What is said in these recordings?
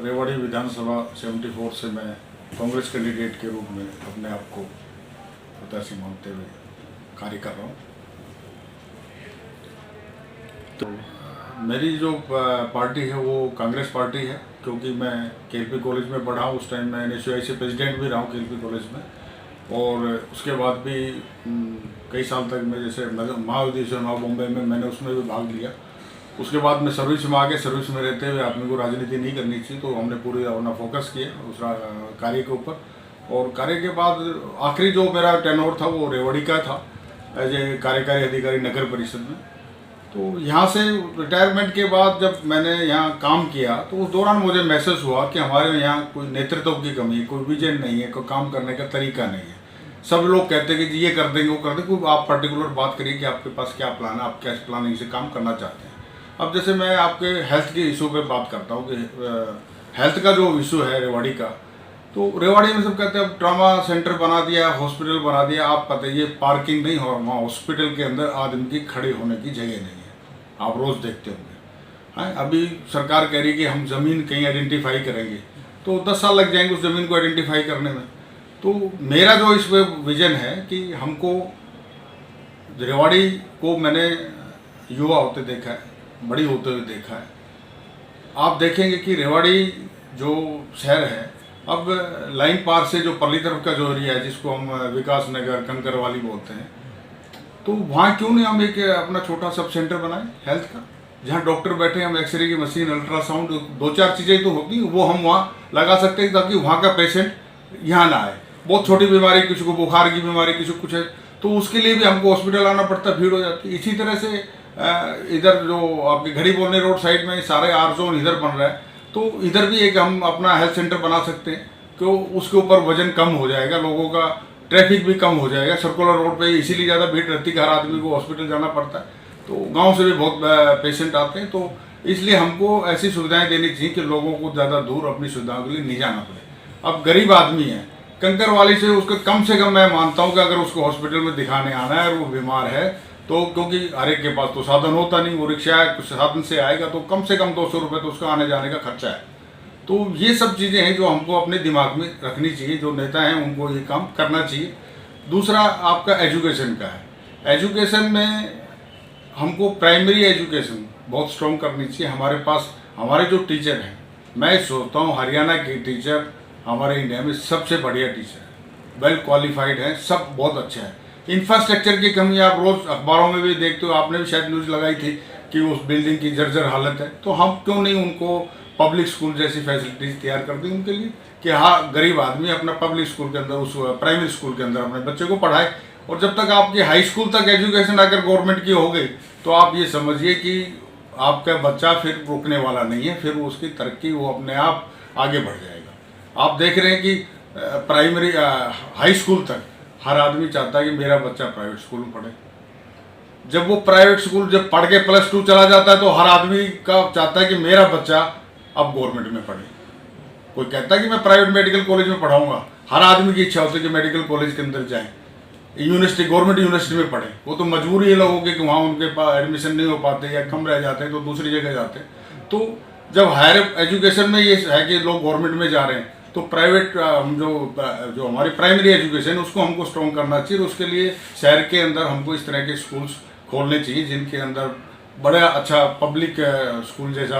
रेवाड़ी विधानसभा 74 से मैं कांग्रेस कैंडिडेट के रूप में अपने आप को प्रत्याशी मानते हुए कार्य कर रहा हूँ। तो मेरी जो पार्टी है वो कांग्रेस पार्टी है, क्योंकि मैं केएलपी कॉलेज में पढ़ा हूँ। उस टाइम मैं एनएसयूआई से प्रेसिडेंट भी रहा हूँ केएलपी कॉलेज में, और उसके बाद भी कई साल तक मैं जैसे महाविद्यालय बॉम्बे में मैंने उसमें भी भाग लिया। उसके बाद मैं सर्विस में आ गया। सर्विस में रहते हुए आदमी को राजनीति नहीं करनी चाहिए, तो हमने पूरी अपना फोकस किया उस कार्य के ऊपर। और कार्य के बाद आखिरी जो मेरा टेनओवर था वो रेवाड़ी का था, एज ए कार्यकारी अधिकारी नगर परिषद में। तो यहाँ से रिटायरमेंट के बाद जब मैंने यहाँ काम किया तो उस दौरान मुझे महसूस हुआ कि हमारे यहाँ कोई नेतृत्व की कमी है, कोई विजन नहीं है, कोई काम करने का तरीका नहीं है। सब लोग कहते हैं कि जी ये कर देंगे, वो कर देंगे। कोई आप पर्टिकुलर बात करिए कि आपके पास क्या प्लान है, आप क्या प्लानिंग से काम करना चाहते हैं। अब जैसे मैं आपके हेल्थ के इशू पे बात करता हूँ कि हेल्थ का जो इशू है रेवाड़ी का, तो रेवाड़ी में सब कहते हैं अब ट्रॉमा सेंटर बना दिया, हॉस्पिटल बना दिया। आप पता है ये पार्किंग नहीं हो, वहाँ हॉस्पिटल के अंदर आदमी की खड़े होने की जगह नहीं है, आप रोज़ देखते होंगे। हाँ, अभी सरकार कह रही है कि हम ज़मीन कहीं आइडेंटिफाई करेंगे, तो 10 साल लग जाएंगे उस ज़मीन को आइडेंटिफाई करने में। तो मेरा जो इस पे विज़न है कि हमको रेवाड़ी को मैंने युवा होते देखा है, बड़ी होते हुए देखा है। आप देखेंगे कि रेवाड़ी जो शहर है, अब लाइन पार से जो परली तरफ का जो एरिया है, जिसको हम विकास नगर कंकरवाली बोलते हैं, तो वहाँ क्यों नहीं हम एक अपना छोटा सब सेंटर बनाए हेल्थ का, जहाँ डॉक्टर बैठे, हम एक्सरे की मशीन, अल्ट्रासाउंड, 2-4 चीज़ें तो होती वो हम वहाँ लगा सकते हैं, ताकि वहाँ का पेशेंट यहाँ ना आए। बहुत छोटी बीमारी, किसी को बुखार की बीमारी, किसी को कुछ है, तो उसके लिए भी हमको हॉस्पिटल आना पड़ता, भीड़ हो जाती है। इसी तरह से इधर जो आपकी घड़ी बोलने रोड साइड में सारे आर जोन इधर बन रहा है, तो इधर भी एक हम अपना हेल्थ सेंटर बना सकते हैं, क्यों उसके ऊपर वजन कम हो जाएगा, लोगों का ट्रैफिक भी कम हो जाएगा। सर्कुलर रोड पे इसीलिए ज़्यादा भीड़ रहती है, हर आदमी को हॉस्पिटल जाना पड़ता है, तो गांव से भी बहुत पेशेंट आते हैं। तो इसलिए हमको ऐसी सुविधाएं देनी चाहिए कि लोगों को ज़्यादा दूर अपनी सुविधाओं के लिए नहीं जाना पड़े। अब गरीब आदमी है, कंकरवाली से उसको कम से कम मैं मानता हूँ कि अगर उसको हॉस्पिटल में दिखाने आना है और वो बीमार है, तो क्योंकि हर एक के पास तो साधन होता नहीं, वो रिक्शा कुछ साधन से आएगा, तो कम से कम 200 रुपये तो उसका आने जाने का खर्चा है। तो ये सब चीज़ें हैं जो हमको अपने दिमाग में रखनी चाहिए, जो नेता हैं उनको ये काम करना चाहिए। दूसरा आपका एजुकेशन का है। एजुकेशन में हमको प्राइमरी एजुकेशन बहुत स्ट्रॉन्ग करनी चाहिए। हमारे पास हमारे जो टीचर हैं, मैं सोचता हूँ हरियाणा के टीचर हमारे इंडिया में सबसे बढ़िया टीचर है, वेल क्वालिफाइड है, सब बहुत अच्छा है। इंफ्रास्ट्रक्चर की कमी आप रोज़ अखबारों में भी देखते हो, आपने भी शायद न्यूज़ लगाई थी कि उस बिल्डिंग की जर्जर हालत है। तो हम क्यों नहीं उनको पब्लिक स्कूल जैसी फैसिलिटीज तैयार कर दें उनके लिए, कि हाँ गरीब आदमी अपना पब्लिक स्कूल के अंदर, उस प्राइमरी स्कूल के अंदर अपने बच्चे को पढ़ाए। और जब तक आपकी हाई स्कूल तक एजुकेशन अगर गवर्नमेंट की हो गई, तो आप ये समझिए कि आपका बच्चा फिर रुकने वाला नहीं है, फिर उसकी तरक्की वो अपने आप आगे बढ़ जाएगा। आप देख रहे हैं कि प्राइमरी हाई स्कूल तक हर आदमी चाहता है कि मेरा बच्चा प्राइवेट स्कूल में पढ़े। जब वो प्राइवेट स्कूल जब पढ़ के +2 चला जाता है, तो हर आदमी का चाहता है कि मेरा बच्चा अब गवर्नमेंट में पढ़े। कोई कहता है कि मैं प्राइवेट मेडिकल कॉलेज में पढ़ाऊंगा, हर आदमी की इच्छा होती है कि मेडिकल कॉलेज के अंदर जाएं, यूनिवर्सिटी, गवर्नमेंट यूनिवर्सिटी में पढ़ें। वो तो मजबूरी है लोगों की कि वहाँ उनके पास एडमिशन नहीं हो पाते या कम रह जाते हैं, तो दूसरी जगह जाते हैं। तो जब हायर एजुकेशन में ये है कि लोग गवर्नमेंट में जा रहे हैं, तो प्राइवेट जो हमारी प्राइमरी एजुकेशन है उसको हमको स्ट्रॉन्ग करना चाहिए। उसके लिए शहर के अंदर हमको इस तरह के स्कूल्स खोलने चाहिए, जिनके अंदर बड़ा अच्छा पब्लिक स्कूल जैसा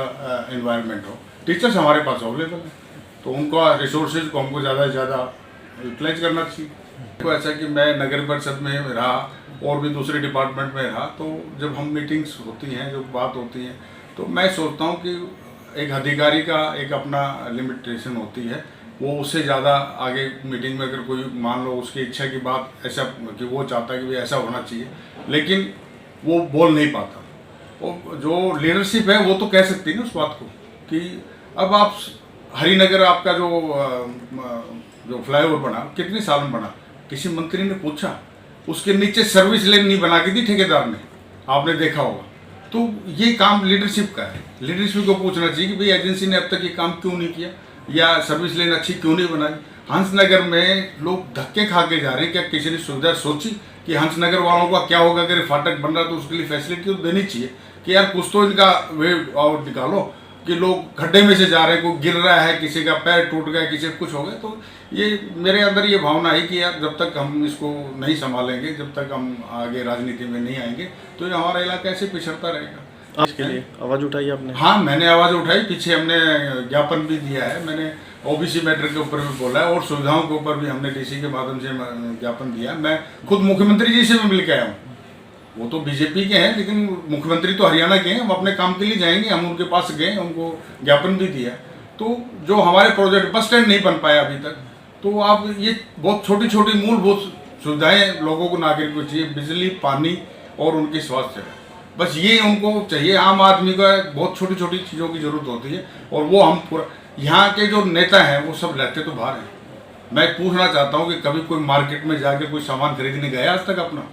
एनवायरनमेंट हो। टीचर्स हमारे पास अवेलेबल है, तो उनका रिसोर्सेज को हमको ज़्यादा से ज़्यादा यूटिलाइज करना चाहिए। तो ऐसा कि मैं नगर परिषद में रहा और भी दूसरे डिपार्टमेंट में रहा, तो जब हम मीटिंग्स होती हैं, जो बात होती हैं, तो मैं सोचता हूँ कि एक अधिकारी का एक अपना लिमिटेशन होती है, वो उससे ज़्यादा आगे मीटिंग में अगर कोई मान लो उसकी इच्छा की बात ऐसा कि वो चाहता है कि भाई ऐसा होना चाहिए, लेकिन वो बोल नहीं पाता। वो जो लीडरशिप है वो तो कह सकती है ना उस बात को, कि अब आप हरिनगर आपका जो फ्लाईओवर बना कितने साल में बना, किसी मंत्री ने पूछा? उसके नीचे सर्विस लेन नहीं बना के दी ठेकेदार ने, आपने देखा होगा। तो ये काम लीडरशिप का है, लीडरशिप को पूछना चाहिए कि भाई एजेंसी ने अब तक ये काम क्यों नहीं किया, या सर्विस लेन अच्छी क्यों नहीं बनाई। हंसनगर में लोग धक्के खा के जा रहे हैं, क्या किसी ने सुविधा सोची कि हंसनगर वालों का क्या होगा अगर फाटक बन रहा तो उसके लिए फैसिलिटी तो देनी चाहिए कि यार कुछ तो इनका वे आउट निकालो। कि लोग खड्डे में से जा रहे हैं, कोई गिर रहा है, किसी का पैर टूट गया, किसी का कुछ हो गया। तो ये मेरे अंदर ये भावना है कि यार जब तक हम इसको नहीं संभालेंगे, जब तक हम आगे राजनीति में नहीं आएंगे, तो ये हमारा इलाका ऐसे पिछड़ता रहेगा। इसके लिए आवाज़ उठाई आपने? हाँ, मैंने आवाज़ उठाई, पीछे हमने ज्ञापन भी दिया है, मैंने ओबीसी मैटर के ऊपर भी बोला है और सुविधाओं के ऊपर भी हमने डीसी के माध्यम से ज्ञापन दिया। मैं खुद मुख्यमंत्री जी से भी मिल के आया हूँ। वो तो बीजेपी के हैं, लेकिन मुख्यमंत्री तो हरियाणा के हैं। हम अपने काम के लिए जाएंगे, हम उनके पास गए, उनको ज्ञापन भी दिया। तो जो हमारे प्रोजेक्ट, बस स्टैंड नहीं बन पाया अभी तक, तो आप ये बहुत छोटी छोटी मूलभूत सुविधाएं लोगों को, नागरिक को चाहिए, बिजली, पानी और उनकी स्वास्थ्य सेवा, बस ये उनको चाहिए। आम आदमी का बहुत छोटी छोटी चीज़ों की जरूरत होती है और वो हम पूरा, यहाँ के जो नेता हैं वो सब रहते तो बाहर हैं। मैं पूछना चाहता हूँ कि कभी कोई मार्केट में जाके कोई सामान खरीदने गया आज तक अपना?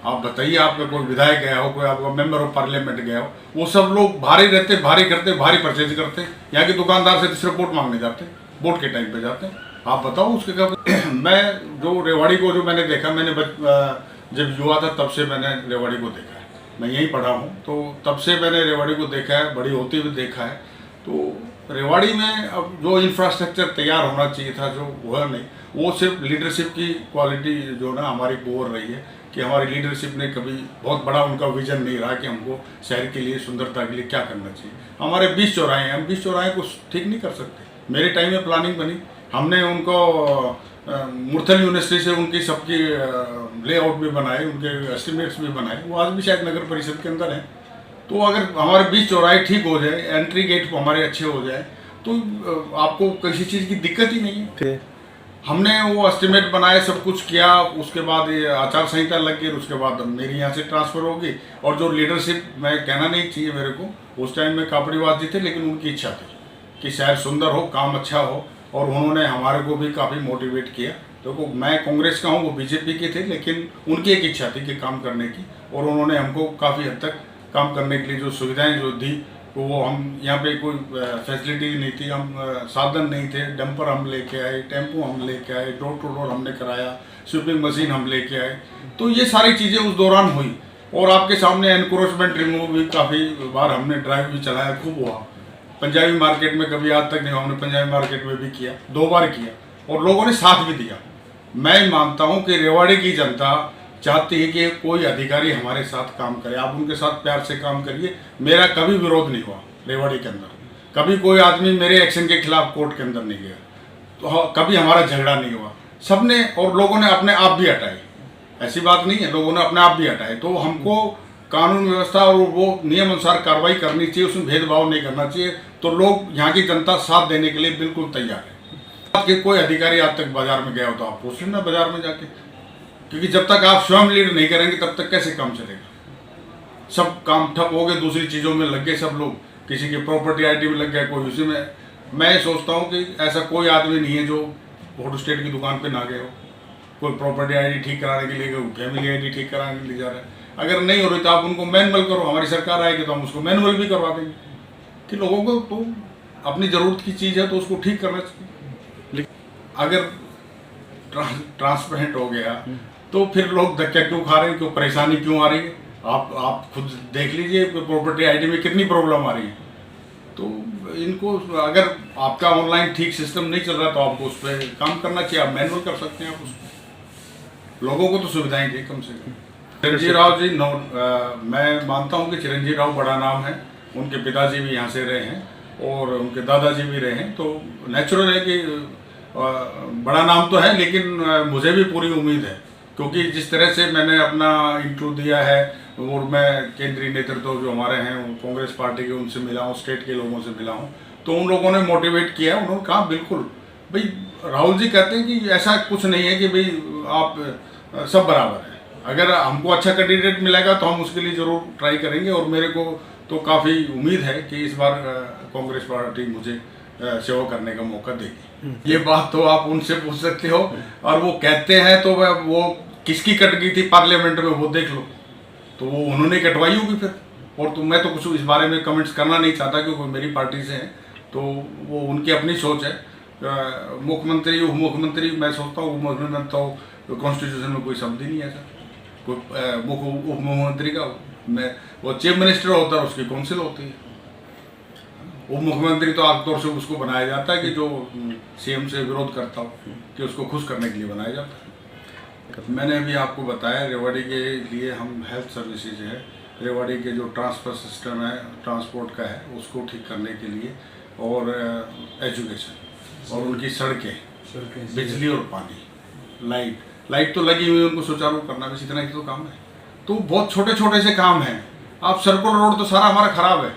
आप बताइए, आपका कोई विधायक गया हो, कोई आपका मेंबर ऑफ पार्लियामेंट गया हो, वो सब लोग भारी रहते, भारी करते, भारी परचेज करते। यहाँ के दुकानदार से तीसरे वोट मांगने जाते, वोट के टाइम पे जाते। आप बताओ उसके क्या। मैं जो रेवाड़ी को जो मैंने देखा, मैंने जब युवा था तब से मैंने रेवाड़ी को देखा है। मैं यहीं पढ़ा हूँ, तो तब से मैंने रेवाड़ी को देखा है, बड़ी होती हुई देखा है। तो रेवाड़ी में अब जो इंफ्रास्ट्रक्चर तैयार होना चाहिए था, जो हुआ नहीं, वो सिर्फ लीडरशिप की क्वालिटी जो ना हमारी पोअर रही है, कि हमारी लीडरशिप ने कभी बहुत बड़ा उनका विजन नहीं रहा कि हमको शहर के लिए, सुंदरता के लिए क्या करना चाहिए। हमारे 20 चौराहे हैं, हम 20 चौराहे को ठीक नहीं कर सकते। मेरे टाइम में प्लानिंग बनी, हमने उनको मुरथल यूनिवर्सिटी से उनकी सबकी लेआउट भी बनाए, उनके एस्टिमेट्स भी बनाए, वो आज भी शायद नगर परिषद के अंदर हैं। तो अगर हमारे 20 चौराहे ठीक हो जाए, एंट्री गेट हमारे अच्छे हो जाए, तो आपको किसी चीज़ की दिक्कत ही नहीं है। हमने वो एस्टिमेट बनाए, सब कुछ किया, उसके बाद ये आचार संहिता लग गई, उसके बाद मेरी यहाँ से ट्रांसफ़र होगी। और जो लीडरशिप, मैं कहना नहीं चाहिए मेरे को, उस टाइम में कापड़ीवाद जी थे, लेकिन उनकी इच्छा थी कि शहर सुंदर हो, काम अच्छा हो, और उन्होंने हमारे को भी काफ़ी मोटिवेट किया। तो मैं कांग्रेस का हूँ, वो बीजेपी के थे, लेकिन उनकी एक इच्छा थी कि काम करने की, और उन्होंने हमको काफ़ी हद तक काम करने के लिए जो सुविधाएं जो दी, तो वो हम यहाँ पे कोई फैसिलिटी नहीं थी, हम साधन नहीं थे, डंपर हम लेके आए, टेम्पो हम लेके आए, डोर टू डोर हमने कराया, स्वीपिंग मशीन हम लेके आए। तो ये सारी चीज़ें उस दौरान हुई। और आपके सामने एनक्रोचमेंट रिमूव भी काफ़ी बार हमने ड्राइव भी चलाया, खूब हुआ। पंजाबी मार्केट में कभी आज तक नहीं, हमने पंजाबी मार्केट में भी किया, 2 बार किया, और लोगों ने साथ भी दिया। मैं मानता हूँ कि रेवाड़ी की जनता चाहती है कि कोई अधिकारी हमारे साथ काम करे, आप उनके साथ प्यार से काम करिए। मेरा कभी विरोध नहीं हुआ रेवाड़ी के अंदर, कभी कोई आदमी मेरे एक्शन के खिलाफ कोर्ट के अंदर नहीं गया, तो कभी हमारा झगड़ा नहीं हुआ। सबने और लोगों ने अपने आप भी हटाए, ऐसी बात नहीं है, लोगों ने अपने आप भी हटाए। तो हमको कानून व्यवस्था और वो नियम अनुसार कार्रवाई करनी चाहिए, उसमें भेदभाव नहीं करना चाहिए। तो लोग, यहाँ की जनता साथ देने के लिए बिल्कुल तैयार है। कि कोई अधिकारी आज तक बाजार में गया हो तो आप पूछ लेना बाजार में जाके, क्योंकि जब तक आप स्वयं लीड नहीं करेंगे तब तक कैसे काम चलेगा। सब काम ठप हो गए, दूसरी चीज़ों में लग गए सब लोग, किसी की प्रॉपर्टी आईडी में लग गया, कोई उसी में। मैं सोचता हूँ कि ऐसा कोई आदमी नहीं है जो फोटो स्टेट की दुकान पे ना गए हो। कोई प्रॉपर्टी आईडी ठीक कराने के लिए गए, फैमिली आईडी ठीक कराने के लिए जा रहे हैं। अगर नहीं हो रही तो आप उनको मैनुअल करो, हमारी सरकार आएगी तो हम उसको मैनुअल भी करवा देंगे, कि लोगों को तो अपनी ज़रूरत की चीज़ है तो उसको ठीक करना चाहिए। अगर ट्रांसपेरेंट हो गया तो फिर लोग धक्के क्यों खा रहे हैं, क्यों परेशानी क्यों आ रही है? आप खुद देख लीजिए प्रॉपर्टी आईडी में कितनी प्रॉब्लम आ रही है। तो इनको, अगर आपका ऑनलाइन ठीक सिस्टम नहीं चल रहा तो आपको उस पर काम करना चाहिए, आप मैनुअल कर सकते हैं। आप उसको, लोगों को तो सुविधाएं चाहिए कम से कम। चिरंजीव राव जी, मैं मानता हूं कि चिरंजीव राव बड़ा नाम है, उनके पिताजी भी यहाँ से रहे हैं और उनके दादाजी भी रहे हैं, तो नेचुरल है कि बड़ा नाम तो है, लेकिन मुझे भी पूरी उम्मीद है, क्योंकि जिस तरह से मैंने अपना इंटरव्यू दिया है और मैं केंद्रीय नेतृत्व जो हमारे हैं कांग्रेस पार्टी के, उनसे मिला हूँ, स्टेट के लोगों से मिला हूँ, तो उन लोगों ने मोटिवेट किया। उन्होंने कहा बिल्कुल भाई, राहुल जी कहते हैं कि ऐसा कुछ नहीं है कि भाई आप सब बराबर हैं, अगर हमको अच्छा कैंडिडेट मिलेगा तो हम उसके लिए ज़रूर ट्राई करेंगे। और मेरे को तो काफ़ी उम्मीद है कि इस बार कांग्रेस पार्टी मुझे सेवा करने का मौका देगी। ये बात तो आप उनसे पूछ सकते हो, और वो कहते हैं तो वो किसकी कट गई थी पार्लियामेंट में वो देख लो, तो वो उन्होंने कटवाई होगी फिर। और तो मैं तो कुछ इस बारे में कमेंट्स करना नहीं चाहता, क्योंकि मेरी पार्टी से हैं, तो वो उनकी अपनी सोच है। मुख्यमंत्री, उप मुख्यमंत्री, मैं सोचता हूँ मुख्यमंत्री तो कॉन्स्टिट्यूशन में कोई शब्द ही नहीं है सर। कोई उप मुख्यमंत्री का, मैं वो चीफ मिनिस्टर होता है, उसकी काउंसिल होती है, वो मुख्यमंत्री तो आमतौर से उसको बनाया जाता है कि जो सीएम से विरोध करता हो, कि उसको खुश करने के लिए बनाया जाता है। मैंने अभी आपको बताया रेवाड़ी के लिए हम हेल्थ सर्विसेज है, रेवाड़ी के जो ट्रांसफर सिस्टम है ट्रांसपोर्ट का है उसको ठीक करने के लिए, और एजुकेशन और उनकी सड़कें, बिजली और पानी, लाइट तो लगी हुई है, उनको सुचारू करना, बस इतना ही तो काम है। तो बहुत छोटे छोटे से काम हैं। आप सर्कुलर रोड तो सारा हमारा खराब है,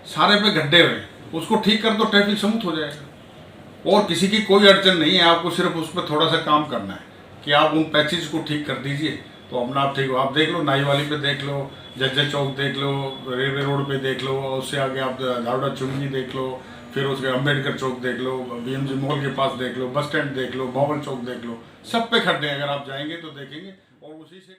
सारे पे गड्ढे हैं, उसको ठीक कर दो, ट्रैफिक स्मूथ हो जाएगा और किसी की कोई अड़चन नहीं है। आपको सिर्फ उस पर थोड़ा सा काम करना है कि आप उन पैचेज को ठीक कर दीजिए तो अपना आप ठीक हो। आप देख लो नाईवाली पे देख लो, जज्जा चौक देख लो, रेलवे रोड पे देख लो, और उससे आगे आप दावड़ा चुंगी देख लो, फिर उसके अम्बेडकर चौक देख लो, बीएमजी मॉल के पास देख लो, बस स्टैंड देख लो, बावल चौक देख लो, सब पे खड्डे हैं। अगर आप जाएंगे तो देखेंगे और उसी से